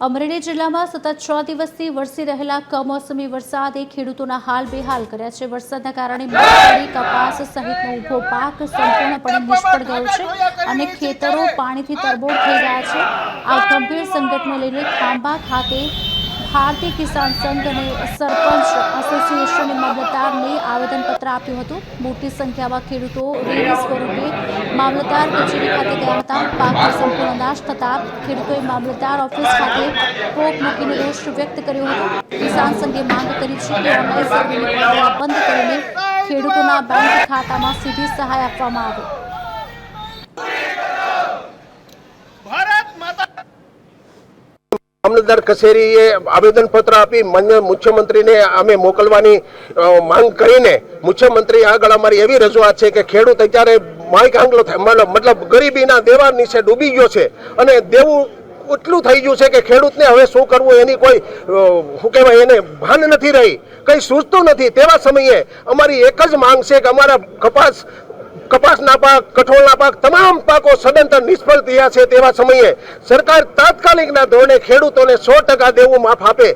અમરેલી જિલ્લામાં સતત 6 દિવસથી વરસી રહેલા કમોસમી વરસાદે ખેડૂતોના હાલ બેહાલ કર્યા છે। વરસાદના કારણે મગફળી, કપાસ સહિતનો ઊભો પાક સંપૂર્ણપણે નિષ્ફળ ગયો છે અને ખેતરો પાણીથી તરબોળ થઈ ગયા છે। આ ગંભીર સંકટને લઈને ખાંભા ખાતે ભારતીય કિસાન સંઘ અને સરપંચ એસોસિએશને મામલતદારને આવેદનપત્ર આપ્યું હતું। મોટી સંખ્યામાં ખેડૂતો રેલી સ્વરૂપે મામલતદાર કચેરી ખાતે ગયા હતા। પાકનો સંપૂર્ણ નાશ થતા ખેડૂતોએ મામલતદાર ઓફિસ ખાતે પોક મૂકીને રોષ વ્યક્ત કર્યો હતો। કિસાન સંઘે માંગ કરી છે કે ઓનલાઈન સર્વેની પ્રક્રિયા બંધ કરીને ખેડૂતોના બેંક ખાતામાં સીધી સહાય આપવામાં આવે। મામલતદાર કચેરીએ આવેદનપત્ર આપી માનનીય મુખ્યમંત્રીને અમે મોકલવાની માંગ કરીને મુખ્યમંત્રી આગળ અમારી એવી રજૂઆત છે કે ખેડૂત અત્યારે માઇક આંગલો મતલબ ગરીબીના દેવા નીચે ડૂબી ગયો છે અને દેવું એટલું થઈ ગયું છે કે ખેડૂતને હવે શું કરવું એની કોઈ શું કહેવાય એને ભાન નથી રહી, કંઈ સૂચતું નથી। તેવા સમયે અમારી એક જ માંગ છે કે અમારા કપાસના પાક, કઠોળના પાક, તમામ પાકો સદંતર નિષ્ફળ થયા છે। તેવા સમયે સરકાર તાત્કાલિકના ધોરણે ખેડૂતોને 100% દેવું માફ આપે।